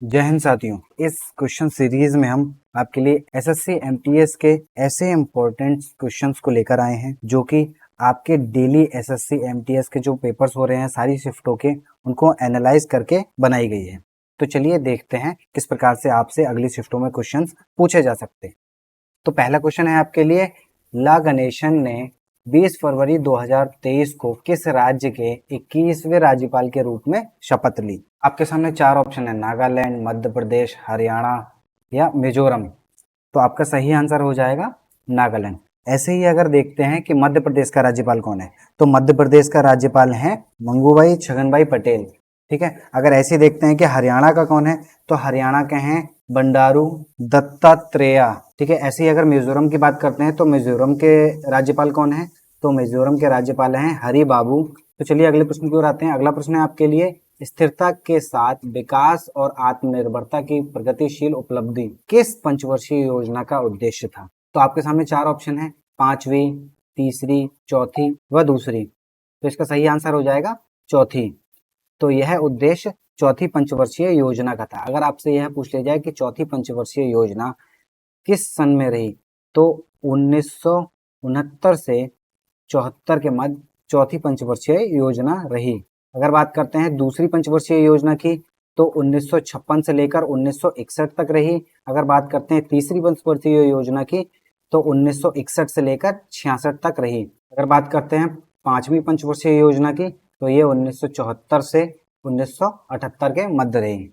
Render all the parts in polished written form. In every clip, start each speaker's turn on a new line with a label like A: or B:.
A: जय हिंद साथियों। इस क्वेश्चन सीरीज में हम आपके लिए एसएससी एमटीएस के ऐसे इम्पोर्टेंट क्वेश्चंस को लेकर आए हैं जो कि आपके डेली एसएससी एमटीएस के जो पेपर्स हो रहे हैं सारी शिफ्टों के, उनको एनालाइज करके बनाई गई है। तो चलिए देखते हैं किस प्रकार से आपसे अगली शिफ्टों में क्वेश्चंस पूछे जा सकते हैं। तो पहला क्वेश्चन है आपके लिए, ला गणेशन ने 20 फरवरी 2023 को किस राज्य के 21वें राज्यपाल के रूप में शपथ ली? आपके सामने चार ऑप्शन है, नागालैंड, मध्य प्रदेश, हरियाणा या मिजोरम। तो आपका सही आंसर हो जाएगा नागालैंड। ऐसे ही अगर देखते हैं कि मध्य प्रदेश का राज्यपाल कौन है, तो मध्य प्रदेश का राज्यपाल है मंगूभाई छगनभाई पटेल। ठीक है। अगर ऐसे देखते हैं कि हरियाणा का कौन है, तो हरियाणा के हैं बंडारू दत्तात्रेय। ठीक है। ऐसे ही अगर मिजोरम की बात करते हैं तो मिजोरम के राज्यपाल कौन है, तो मिजोरम के राज्यपाल हैं हरि बाबू। तो चलिए अगले प्रश्न की ओर आते हैं। अगला प्रश्न है आपके लिए, स्थिरता के साथ विकास और आत्मनिर्भरता की प्रगतिशील उपलब्धि किस पंचवर्षीय योजना का उद्देश्य था? तो आपके सामने चार ऑप्शन है, पांचवी, तीसरी, चौथी व दूसरी। तो इसका सही आंसर हो जाएगा चौथी। तो यह उद्देश्य चौथी पंचवर्षीय योजना का था। अगर आपसे यह पूछ लिया जाए कि चौथी पंचवर्षीय योजना किस सन में रही, तो 1969 से 74 के मध्य चौथी पंचवर्षीय योजना रही। अगर बात करते हैं दूसरी पंचवर्षीय योजना की, तो 1956 से लेकर 1961 तक रही। अगर बात करते हैं तीसरी पंचवर्षीय योजना की, तो 1961 से लेकर 66 तक रही। अगर बात करते हैं पांचवी पंचवर्षीय योजना की, तो ये 1974 से 1978 के मध्य रही।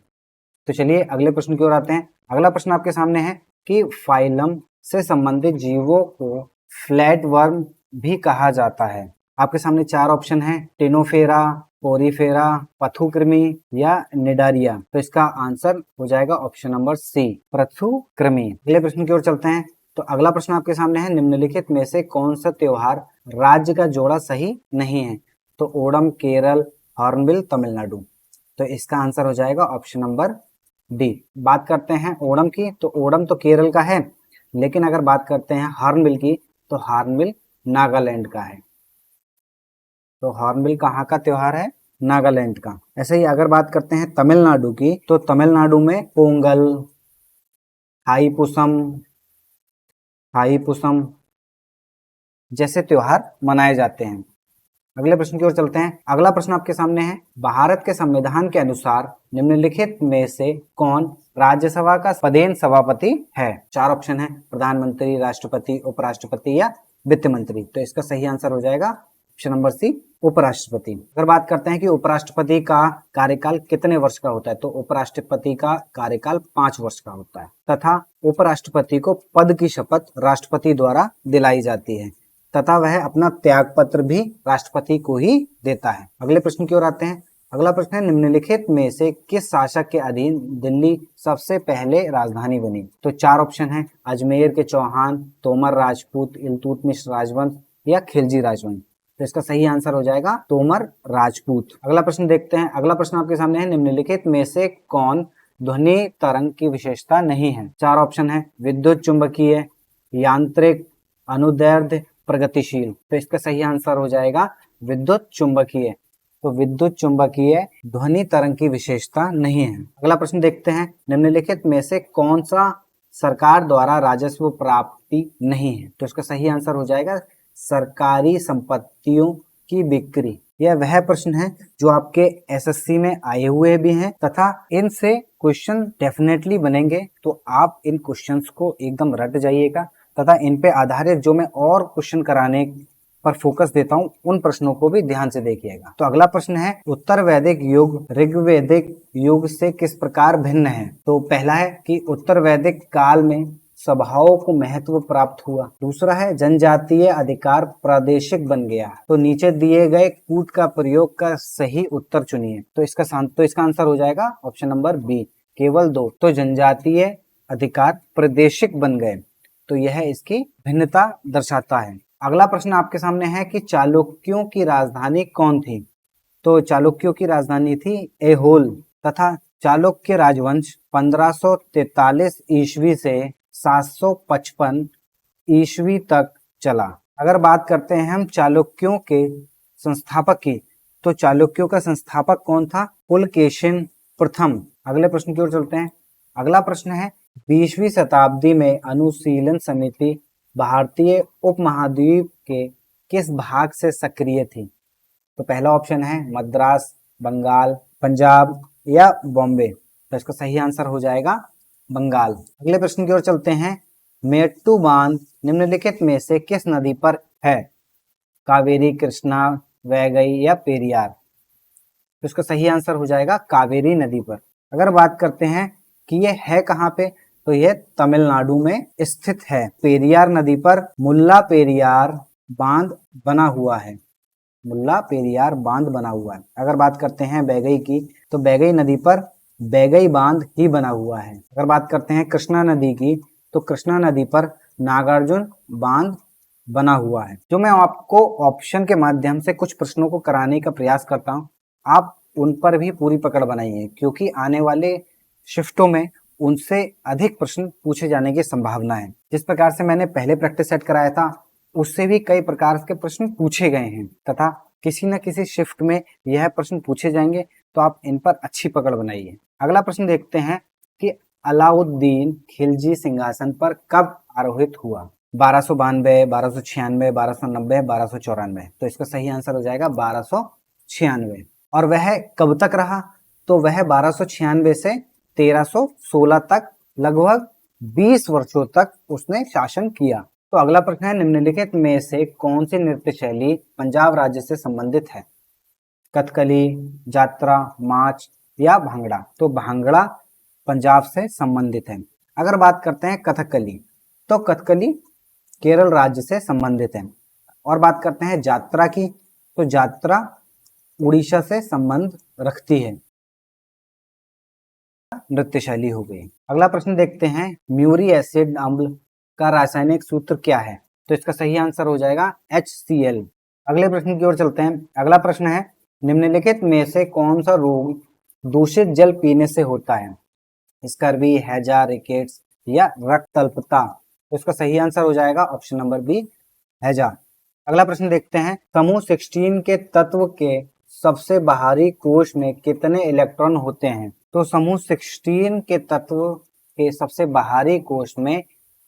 A: तो चलिए अगले प्रश्न की ओर आते हैं। अगला प्रश्न आपके सामने है कि फाइलम से संबंधित जीवों को फ्लैट वर्म भी कहा जाता है। आपके सामने चार ऑप्शन है, टेनोफेरा, पोरीफेरा, पथुकृमि या निडारिया। तो इसका आंसर हो जाएगा ऑप्शन नंबर सी, पथुकृमि। अगले प्रश्न की ओर चलते हैं। तो अगला प्रश्न आपके सामने है, निम्नलिखित में से कौन सा त्योहार राज्य का जोड़ा सही नहीं है? तो ओणम केरल, हॉर्नबिल तमिलनाडु। तो इसका आंसर हो जाएगा ऑप्शन नंबर डी। बात करते हैं ओणम की, तो ओणम तो केरल का है, लेकिन अगर बात करते हैं हॉर्नबिल की, तो हॉर्नबिल नागालैंड का है। तो हॉर्नबिल कहाँ का त्योहार है? नागालैंड का। ऐसे ही अगर बात करते हैं तमिलनाडु की, तो तमिलनाडु में पोंगल, थाईपुसम जैसे त्योहार मनाए जाते हैं। अगले प्रश्न की ओर चलते हैं। अगला प्रश्न आपके सामने है, भारत के संविधान के अनुसार निम्नलिखित में से कौन राज्यसभा का पदेन सभापति है? चार ऑप्शन है, प्रधानमंत्री, राष्ट्रपति, उपराष्ट्रपति या वित्त मंत्री। तो इसका सही आंसर हो जाएगा ऑप्शन नंबर सी, उपराष्ट्रपति। अगर बात करते हैं कि उपराष्ट्रपति का कार्यकाल कितने वर्ष का होता है, तो उपराष्ट्रपति का कार्यकाल 5 वर्ष का होता है तथा उपराष्ट्रपति को पद की शपथ राष्ट्रपति द्वारा दिलाई जाती है तथा वह अपना त्याग पत्र भी राष्ट्रपति को ही देता है। अगले प्रश्न की ओर आते हैं। अगला प्रश्न है, निम्नलिखित में से किस शासक के अधीन दिल्ली सबसे पहले राजधानी बनी? तो चार ऑप्शन है, अजमेर के चौहान, तोमर राजपूत, इल्तुतमिश राजवंश या खिलजी राजवंश। तो इसका सही आंसर हो जाएगा तोमर राजपूत। अगला प्रश्न देखते हैं। अगला प्रश्न आपके सामने है, निम्नलिखित में से कौन ध्वनि तरंग की विशेषता नहीं है? चार ऑप्शन है, विद्युत चुंबकीय, यांत्रिक, अनुदैर्ध्य, प्रगतिशील। तो इसका सही आंसर हो जाएगा विद्युत चुंबकीय। तो विद्युत चुंबकीय ध्वनि तरंग की विशेषता नहीं है। अगला प्रश्न देखते हैं, निम्नलिखित में से कौन सा सरकार द्वारा राजस्व प्राप्ति नहीं है? तो इसका सही आंसर हो जाएगा सरकारी संपत्तियों की बिक्री। यह वह प्रश्न है जो आपके एसएससी में आए हुए भी हैं तथा इनसे क्वेश्चन डेफिनेटली बनेंगे। तो आप इन क्वेश्चंस को एकदम रट जाइएगा तथा इन पे आधारित जो मैं और क्वेश्चन कराने पर फोकस देता हूं, उन प्रश्नों को भी ध्यान से देखिएगा। तो अगला प्रश्न है, उत्तर वैदिक युग ऋग्वैदिक युग से किस प्रकार भिन्न है? तो पहला है कि उत्तर वैदिक काल में सभाओं को महत्व प्राप्त हुआ। दूसरा है, जनजातीय अधिकार प्रादेशिक बन गया। तो नीचे दिए गए कूट का प्रयोग का सही उत्तर चुनिए। तो इसका आंसर हो जाएगा ऑप्शन नंबर बी, केवल 2। तो जनजातीय अधिकार प्रादेशिक बन गए, तो यह इसकी भिन्नता दर्शाता है। अगला प्रश्न आपके सामने है कि चालुक्यों की राजधानी कौन थी? तो चालुक्यों की राजधानी थी ऐहोल तथा चालुक्य राजवंश 1543 ईस्वी से 755 ईस्वी तक चला। अगर बात करते हैं हम चालुक्यों के संस्थापक की, तो चालुक्यों का संस्थापक कौन था? पुलकेशिन प्रथम। अगले प्रश्न की ओर चलते हैं। अगला प्रश्न है 20वीं शताब्दी में अनुशीलन समिति भारतीय उपमहाद्वीप के किस भाग से सक्रिय थी? तो पहला ऑप्शन है मद्रास, बंगाल, पंजाब या बॉम्बे। तो इसका सही आंसर हो जाएगा बंगाल। अगले प्रश्न की ओर चलते हैं। मेट्टू बांध निम्नलिखित में से किस नदी पर है? कावेरी, कृष्णा, वैगई या पेरियार। तो इसका सही आंसर हो जाएगा कावेरी नदी पर। अगर बात करते हैं कि ये है कहाँ पे, तो ये तमिलनाडु में स्थित है। पेरियार नदी पर मुल्ला पेरियार बांध बना हुआ है। मुल्ला पेरियार बांध बना हुआ है। अगर बात करते हैं बैगई की, तो बैगई नदी पर बैगई बांध ही बना हुआ है। अगर बात करते हैं कृष्णा नदी की, तो कृष्णा नदी पर नागार्जुन बांध बना हुआ है। जो मैं आपको ऑप्शन के माध्यम से कुछ प्रश्नों को कराने का प्रयास करता हूँ, आप उन पर भी पूरी पकड़ बनाइए, क्योंकि आने वाले शिफ्टों में उनसे अधिक प्रश्न पूछे जाने की संभावना है। जिस प्रकार से मैंने पहले प्रैक्टिस सेट कराया था, उससे भी कई प्रकार के प्रश्न पूछे गए हैं तथा किसी न किसी शिफ्ट में यह प्रश्न पूछे जाएंगे, तो आप इन पर अच्छी पकड़ बनाइए। अगला प्रश्न देखते हैं कि अलाउद्दीन खिलजी सिंहासन पर कब आरोहित हुआ? 1292, 1296, 1290, 1294। तो इसका सही आंसर हो जाएगा 1296। और वह कब तक रहा? तो वह 1296 से 1316 तक लगभग 20 वर्षों तक उसने शासन किया। तो अगला प्रश्न है निम्नलिखित में से कौन सी नृत्य शैली पंजाब राज्य से संबंधित है? कथकली, जात्रा, माच या भांगड़ा। तो भांगड़ा पंजाब से संबंधित है। अगर बात करते हैं कथकली, तो कथकली केरल राज्य से संबंधित है। और बात करते हैं जात्रा की, तो जात्रा उड़ीसा से संबंध रखती है। नृत्य शैली हो गई। अगला प्रश्न देखते हैं, म्यूरी एसिड अम्ल का रासायनिक सूत्र क्या है? तो इसका सही आंसर हो जाएगा HCl। अगले प्रश्न की ओर चलते हैं। अगला प्रश्न है निम्नलिखित में से कौन सा रोग दूषित जल पीने से होता है? स्कर्वी, हैजा, रिकेट्स या रक्त अल्पता। तो इसका सही आंसर हो जाएगा ऑप्शन नंबर बी, हैजा। अगला प्रश्न देखते हैं, समूह 16 के तत्व के सबसे बाहरी कोश में कितने इलेक्ट्रॉन होते हैं? तो समूह 16 के तत्व के सबसे बाहरी कोश में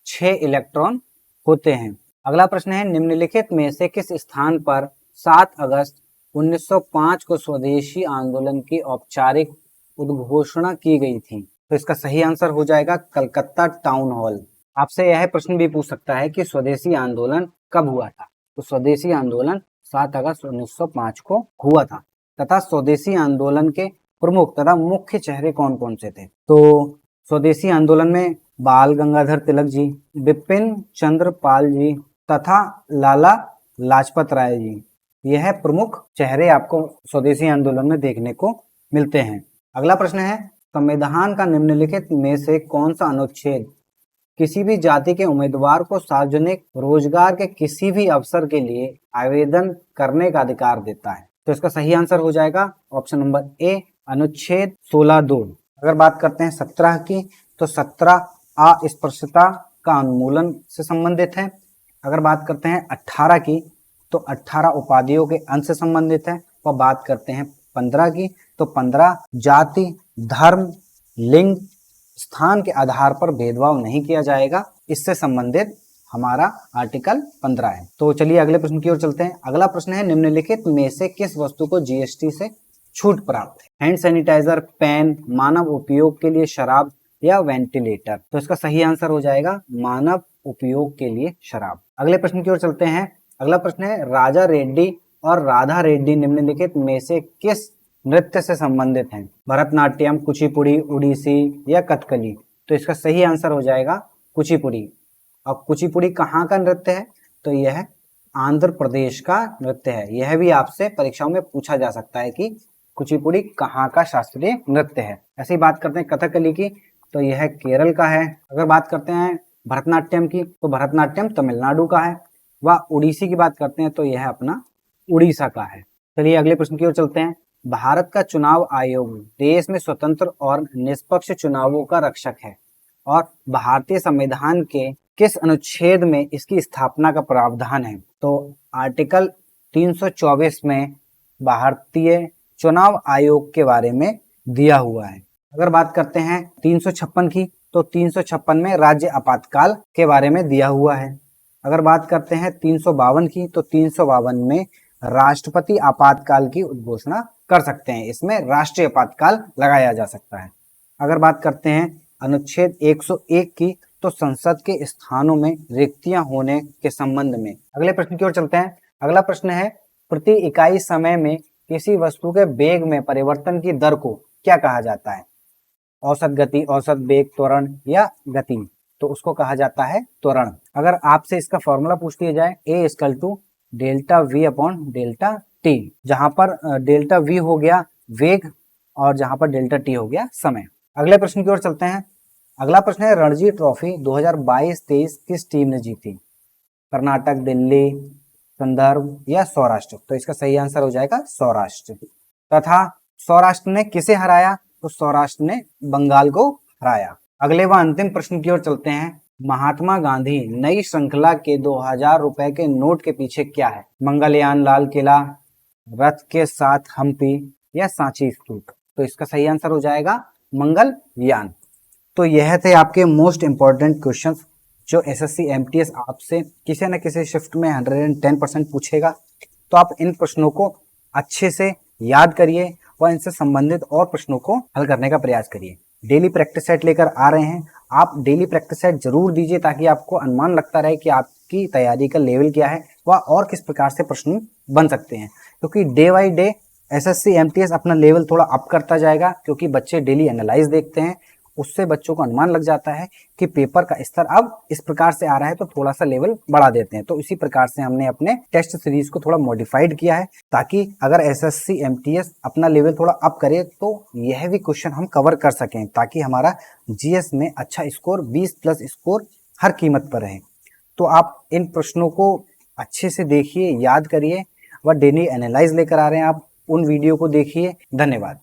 A: 6 इलेक्ट्रॉन होते हैं। अगला प्रश्न है निम्नलिखित में से किस स्थान पर 7 अगस्त 1905 को स्वदेशी आंदोलन की औपचारिक उद्घोषणा की गई थी? तो इसका सही आंसर हो जाएगा कलकत्ता टाउन हॉल। आपसे यह प्रश्न भी पूछ सकता है कि स्वदेशी आंदोलन कब हुआ था? तो स्वदेशी आंदोलन 7 अगस्त 1905 को हुआ था। तथा स्वदेशी आंदोलन के प्रमुख तथा मुख्य चेहरे कौन कौन से थे? तो स्वदेशी आंदोलन में बाल गंगाधर तिलक जी, बिपिन चंद्र पाल जी तथा लाला लाजपत राय जी, यह प्रमुख चेहरे आपको स्वदेशी आंदोलन में देखने को मिलते हैं। अगला प्रश्न है, संविधान का निम्नलिखित में से कौन सा अनुच्छेद किसी भी जाति के उम्मीदवार को सार्वजनिक रोजगार के किसी भी अवसर के लिए आवेदन करने का अधिकार देता है? तो इसका सही आंसर हो जाएगा ऑप्शन नंबर ए, अनुच्छेद 16(2). अगर बात करते हैं 17 की, तो 17 अस्पृश्यता का उन्मूलन से संबंधित है। अगर बात करते हैं 18 की, तो 18 उपाधियों के अंश से संबंधित है। और बात करते हैं 15 की, तो 15 जाति, धर्म, लिंग, स्थान के आधार पर भेदभाव नहीं किया जाएगा, इससे संबंधित हमारा आर्टिकल 15 है। तो चलिए अगले प्रश्न की ओर चलते हैं। अगला प्रश्न है निम्नलिखित में से किस वस्तु को GST से छूट प्राप्त है? हैंड सैनिटाइजर, पेन, मानव उपयोग के लिए शराब या वेंटिलेटर। तो इसका सही आंसर हो जाएगा मानव उपयोग के लिए शराब। अगले प्रश्न की ओर चलते हैं। अगला प्रश्न है, राजा रेड्डी और राधा रेड्डी निम्नलिखित में से किस नृत्य से संबंधित हैं? भरतनाट्यम, कुचिपुड़ी, उड़ीसी या कथकली। तो इसका सही आंसर हो जाएगा कुचिपुड़ी। अब कुचिपुड़ी कहाँ का नृत्य है? तो यह आंध्र प्रदेश का नृत्य है। यह भी आपसे परीक्षाओं में पूछा जा सकता है कि कुचिपुड़ी कहाँ का शास्त्रीय नृत्य है। ऐसी बात करते हैं कथकली की, तो यह केरल का है। अगर बात करते हैं भरतनाट्यम की, तो भरतनाट्यम तमिलनाडु का है। व उड़ीसी की बात करते हैं तो यह अपना उड़ीसा का है। चलिए अगले प्रश्न की ओर चलते हैं। भारत का चुनाव आयोग देश में स्वतंत्र और निष्पक्ष चुनावों का रक्षक है और भारतीय संविधान के किस अनुच्छेद में इसकी स्थापना का प्रावधान है? तो आर्टिकल 324 में भारतीय चुनाव आयोग के बारे में दिया हुआ है। अगर बात करते हैं 356 की, तो 356 में राज्य आपातकाल के बारे में दिया हुआ है। अगर बात करते हैं 352 की, तो 352 में राष्ट्रपति आपातकाल की उद्घोषणा कर सकते हैं, इसमें राष्ट्रीय आपातकाल लगाया जा सकता है। अगर बात करते हैं अनुच्छेद 101 की, तो संसद के स्थानों में रिक्तियां होने के संबंध में। अगले प्रश्न की ओर चलते हैं। अगला प्रश्न है, प्रति इकाई समय में किसी वस्तु के वेग में परिवर्तन की दर को क्या कहा जाता है? औसत गति, औसत वेग, त्वरण या गति? तो उसको कहा जाता है त्वरण। अगर आपसे इसका फॉर्मूला पूछ लिया जाए, A equal to delta V upon delta T, जहां पर डेल्टा वी हो गया वेग और जहां पर डेल्टा टी हो गया समय। अगले प्रश्न की ओर चलते हैं। अगला प्रश्न है, रणजी ट्रॉफी 2022-23 किस टीम ने जीती? कर्नाटक, दिल्ली, संदर्भ या सौराष्ट्र? तो इसका सही आंसर हो जाएगा सौराष्ट्र। तथा सौराष्ट्र ने किसे हराया? तो सौराष्ट्र ने बंगाल को हराया। अगले व अंतिम प्रश्न की ओर चलते हैं। महात्मा गांधी नई श्रृंखला के 2000 रुपए के नोट के पीछे क्या है? मंगलयान, लाल किला, रथ के साथ हम्पी या सांची स्तूप? तो इसका सही आंसर हो जाएगा मंगलयान। तो यह थे आपके मोस्ट इंपॉर्टेंट क्वेश्चंस जो एसएससी एमटीएस आपसे किसी न किसी शिफ्ट में 110% पूछेगा। तो आप इन प्रश्नों को अच्छे से याद करिए व इनसे संबंधित और प्रश्नों को हल करने का प्रयास करिए। डेली प्रैक्टिस सेट लेकर आ रहे हैं, आप डेली प्रैक्टिस सेट जरूर दीजिए ताकि आपको अनुमान लगता रहे कि आपकी तैयारी का लेवल क्या है व और किस प्रकार से प्रश्न बन सकते हैं। क्योंकि day by day SSC MTS अपना लेवल थोड़ा अप करता जाएगा, क्योंकि बच्चे डेली एनालाइज देखते हैं, उससे बच्चों को अनुमान लग जाता है कि पेपर का स्तर अब इस प्रकार से आ रहा है, तो थोड़ा सा लेवल बढ़ा देते हैं। तो इसी प्रकार से हमने अपने टेस्ट सीरीज को थोड़ा मॉडिफाइड किया है, ताकि अगर एसएससी एमटीएस अपना लेवल थोड़ा अप करे तो यह भी क्वेश्चन हम कवर कर सकें, ताकि हमारा जीएस में अच्छा स्कोर 20+ स्कोर हर कीमत पर रहे। तो आप इन प्रश्नों को अच्छे से देखिए, याद करिए व डेली एनालाइज लेकर आ रहे हैं आप, उन वीडियो को देखिए। धन्यवाद।